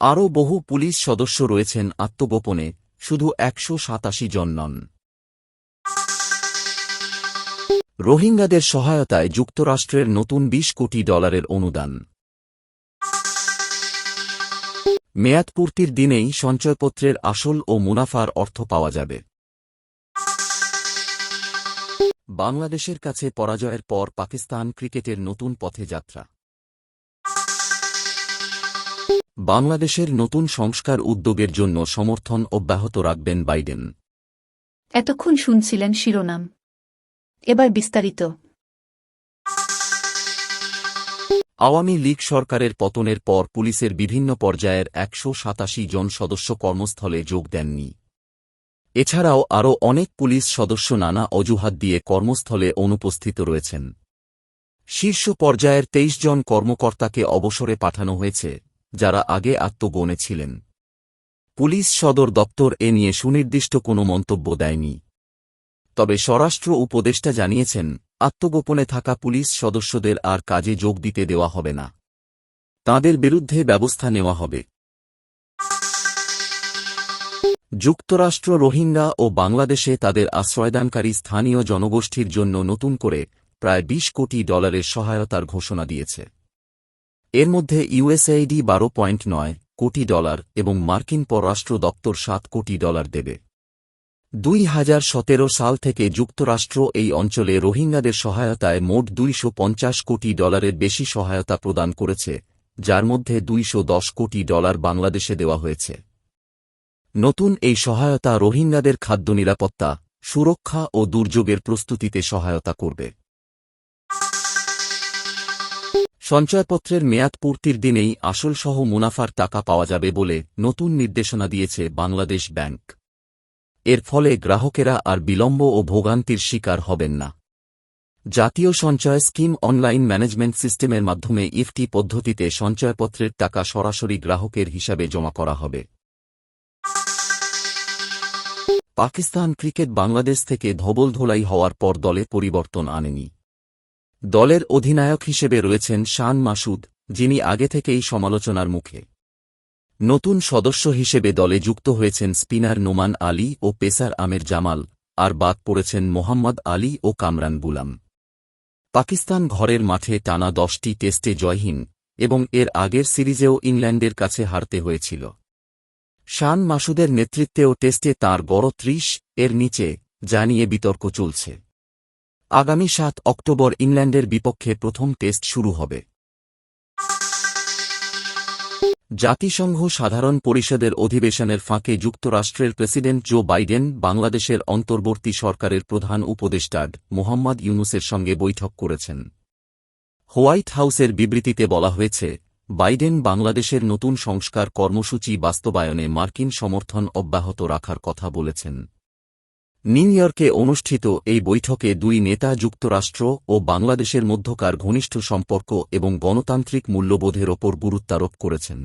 আরও বহু পুলিশ সদস্য রয়েছেন আত্মগোপনে, শুধু ১৮৭ জন নন। রোহিঙ্গাদের সহায়তায় যুক্তরাষ্ট্রের নতুন $20 কোটি অনুদান। মেয়াদপূর্তির দিনেই সঞ্চয়পত্রের আসল ও মুনাফার অর্থ পাওয়া যাবে। বাংলাদেশের কাছে পরাজয়ের পর পাকিস্তান ক্রিকেটের নতুন পথে যাত্রা। বাংলাদেশের নতুন সংস্কার উদ্যোগের জন্য সমর্থন অব্যাহত রাখবেন বাইডেন। এতক্ষণ শুনছিলেন শিরোনাম, এবার বিস্তারিত। আওয়ামী লীগ সরকারের পতনের পর পুলিশের বিভিন্ন পর্যায়ের ১৮৭ জন সদস্য কর্মস্থলে যোগ দেননি। এছাড়াও আরও অনেক পুলিশ সদস্য নানা অজুহাত দিয়ে কর্মস্থলে অনুপস্থিত রয়েছেন। শীর্ষ পর্যায়ের ২৩ জন কর্মকর্তাকে অবসরে পাঠানো হয়েছে, যারা আগে আত্মগোপনে ছিলেন। পুলিশ সদর দপ্তর এ নিয়ে সুনির্দিষ্ট কোনো মন্তব্য দেয়নি। তবে স্বরাষ্ট্র উপদেষ্টা জানিয়েছেন, আত্মগোপনে থাকা পুলিশ সদস্যদের আর কাজে যোগ দিতে দেওয়া হবে না। তাঁদের বিরুদ্ধে ব্যবস্থা নেওয়া হবে। যুক্তরাষ্ট্র রোহিঙ্গা ও বাংলাদেশে তাদের আশ্রয়দানকারী স্থানীয় জনগোষ্ঠীর জন্য নতুন করে প্রায় $20 কোটি সহায়তার ঘোষণা দিয়েছে। এর মধ্যে USAID $12.9 কোটি এবং মার্কিন পররাষ্ট্র দপ্তর $7 কোটি দেবে। ২০১৭ সাল থেকে যুক্তরাষ্ট্র এই অঞ্চলে রোহিঙ্গাদের সহায়তায় মোট $250 কোটি বেশি সহায়তা প্রদান করেছে, যার মধ্যে $210 কোটি বাংলাদেশে দেওয়া হয়েছে। নতুন এই সহায়তা রোহিঙ্গাদের খাদ্য নিরাপত্তা, সুরক্ষা ও দুর্যোগের প্রস্তুতিতে সহায়তা করবে। সঞ্চয়পত্রের মেয়াদ পূর্তির দিনেই আসলসহ মুনাফার টাকা পাওয়া যাবে বলে নতুন নির্দেশনা দিয়েছে বাংলাদেশ ব্যাংক। এর ফলে গ্রাহকেরা আর বিলম্ব ও ভোগান্তির শিকার হবেন না। জাতীয় সঞ্চয় স্কিম অনলাইন ম্যানেজমেন্ট সিস্টেমের মাধ্যমে ইফটি পদ্ধতিতে সঞ্চয়পত্রের টাকা সরাসরি গ্রাহকের হিসাবে জমা করা হবে। পাকিস্তান ক্রিকেট বাংলাদেশ থেকে ধবলধোলাই হওয়ার পর দলে পরিবর্তন আনেনি। দলের অধিনায়ক হিসেবে রয়েছেন শান মাসুদ, যিনি আগে থেকেই সমালোচনার মুখে। নতুন সদস্য হিসেবে দলে যুক্ত হয়েছেন স্পিনার নোমান আলী ও পেসার আমের জামাল, আর বাদ পড়েছেন মোহাম্মদ আলী ও কামরান গুলাম। পাকিস্তান ঘরের মাঠে টানা 10টি টেস্টে জয়হীন এবং এর আগের সিরিজেও ইংল্যান্ডের কাছে হারতে হয়েছিল। শান মাসুদের নেতৃত্বেও টেস্টে তাঁর গড় 30 এর নিচে, যা নিয়ে বিতর্ক চলছে। আগামী 7 অক্টোবর ইংল্যান্ডের বিপক্ষে প্রথম টেস্ট শুরু হবে। জাতিসংঘ সাধারণ পরিষদের অধিবেশনের ফাঁকে যুক্তরাষ্ট্রের প্রেসিডেন্ট জো বাইডেন বাংলাদেশের অন্তর্বর্তী সরকারের প্রধান উপদেষ্টা মোহাম্মদ ইউনূসের সঙ্গে বৈঠক করেছেন। হোয়াইট হাউসের বিবৃতিতে বলা হয়েছে, বাইডেন বাংলাদেশের নতুন সংস্কার কর্মসূচি বাস্তবায়নে মার্কিন সমর্থন অব্যাহত রাখার কথা বলেছেন। নিউ ইয়র্কে অনুষ্ঠিত এই বৈঠকে দুই নেতা যুক্তরাষ্ট্র ও বাংলাদেশের মধ্যকার ঘনিষ্ঠ সম্পর্ক এবং গণতান্ত্রিক মূল্যবোধের ওপর গুরুত্বারোপ করেছেন।